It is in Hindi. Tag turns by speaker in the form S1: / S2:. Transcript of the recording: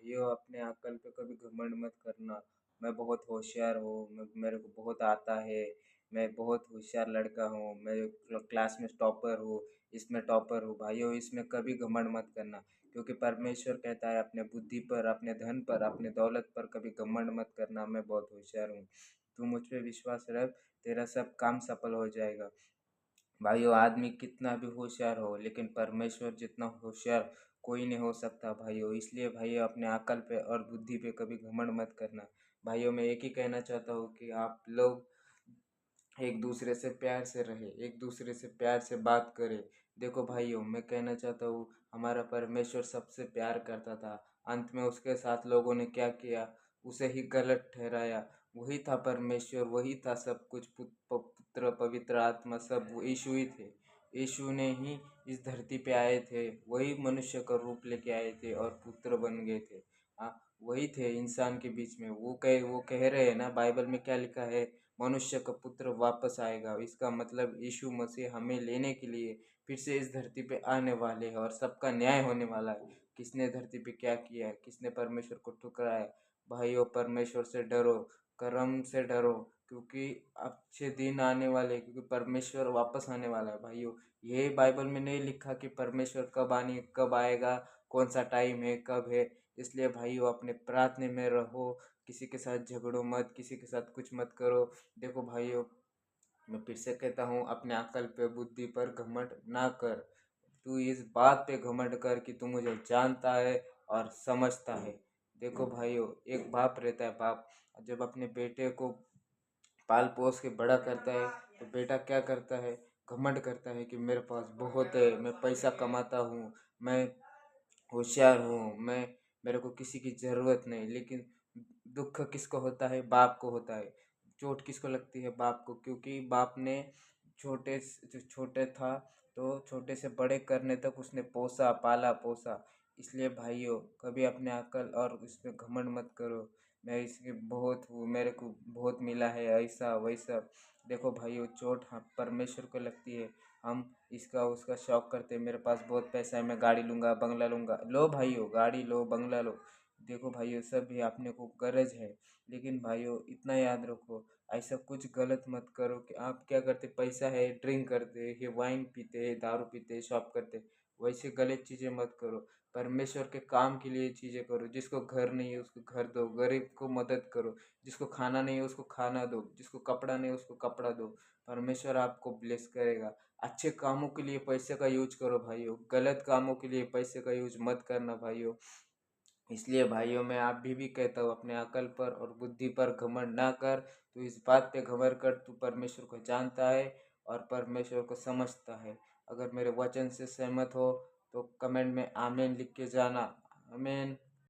S1: भाइयों अपने अक्ल पे कभी घमंड मत करना। मैं बहुत होशियार हूँ, मेरे को बहुत आता है, मैं बहुत होशियार लड़का हूँ, मैं क्लास में टॉपर हूँ, इसमें टॉपर हूँ। भाइयों इसमें कभी घमंड मत करना, क्योंकि परमेश्वर कहता है अपने बुद्धि पर, अपने धन पर, अपने दौलत पर कभी घमंड मत करना। मैं बहुत होशियार हूँ, तू मुझ पे विश्वास रख, तेरा सब काम सफल हो जाएगा। भाइयों आदमी कितना भी होशियार हो, लेकिन परमेश्वर जितना होशियार कोई नहीं हो सकता भाइयों। इसलिए भाइयों अपने अकल पे और बुद्धि पे कभी घमंड मत करना। भाइयों मैं एक ही कहना चाहता हूँ कि आप लोग एक दूसरे से प्यार से रहे, एक दूसरे से प्यार से बात करें। देखो भाइयों मैं कहना चाहता हूँ, हमारा परमेश्वर सबसे प्यार करता था, अंत में उसके साथ लोगों ने क्या किया, उसे ही गलत ठहराया। वही था परमेश्वर, वही था सब कुछ, पुत्र पवित्र आत्मा सब वो यीशु ही थे। यीशु ने ही इस धरती पे आए थे, वही मनुष्य का रूप लेके आए थे और पुत्र बन गए थे। हाँ, वही थे इंसान के बीच में। वो कह रहे हैं ना, बाइबल में क्या लिखा है, मनुष्य का पुत्र वापस आएगा। इसका मतलब यीशु मसीह हमें लेने के लिए फिर से इस धरती पे आने वाले हैं और सबका न्याय होने वाला है। किसने धरती पे क्या किया है, किसने परमेश्वर को ठुकराया। भाइयों परमेश्वर से डरो, कर्म से डरो, क्योंकि अच्छे दिन आने वाले हैं, क्योंकि परमेश्वर वापस आने वाला है। भाइयों ये बाइबल में नहीं लिखा कि परमेश्वर कब आएगा, कौन सा टाइम है, कब है। इसलिए भाइयों अपने प्रार्थना में रहो, किसी के साथ झगड़ो मत, किसी के साथ कुछ मत करो। देखो भाइयों मैं फिर से कहता हूँ, अपने अकल पे बुद्धि पर घमंड ना कर। तू इस बात पे घमंड कर कि तू मुझे जानता है और समझता है। देखो भाइयों एक बाप रहता है, बाप जब अपने बेटे को पाल पोस के बड़ा करता है, तो बेटा क्या करता है, घमंड करता है कि मेरे पास बहुत है, मैं पैसा कमाता हूँ, मैं होशियार हूँ, मेरे को किसी की ज़रूरत नहीं। लेकिन दुख किसको होता है, बाप को होता है। चोट किसको लगती है, बाप को, क्योंकि बाप ने जो छोटे था तो छोटे से बड़े करने तक उसने पोसा, पाला पोसा। इसलिए भाइयों कभी अपने अकल और उस पे घमंड मत करो। मैं इसके बहुत हूँ, मेरे को बहुत मिला है, ऐसा वैसा। देखो भाइयों चोट हाँ परमेश्वर को लगती है। हम इसका उसका शौक करते हैं, मेरे पास बहुत पैसा है, मैं गाड़ी लूँगा, बंगला लूँगा। लो भाइयों गाड़ी लो, बंगला लो। देखो भाइयों सब भी अपने को गरज है, लेकिन भाइयों इतना याद रखो, ऐसा कुछ गलत मत करो कि आप क्या करते, पैसा है ड्रिंक करते हैं, वाइन पीते हैं, दारू पीते हैं, शॉप करते हैं। वैसे गलत चीज़ें मत करो। परमेश्वर के काम के लिए चीज़ें करो। जिसको घर नहीं है उसको घर दो, गरीब को मदद करो, जिसको खाना नहीं है उसको खाना दो, जिसको कपड़ा नहीं है उसको कपड़ा दो। परमेश्वर आपको ब्लेस करेगा। अच्छे कामों के लिए पैसे का यूज करो भाइयों, गलत कामों के लिए पैसे का यूज मत करना भाइयों। इसलिए भाइयों मैं आप भी कहता हूँ, अपने अकल पर और बुद्धि पर घमंड ना कर। तू इस बात पे घमंड कर, तू परमेश्वर को जानता है और परमेश्वर को समझता है। अगर मेरे वचन से सहमत हो तो कमेंट में आमीन लिख के जाना। आमीन।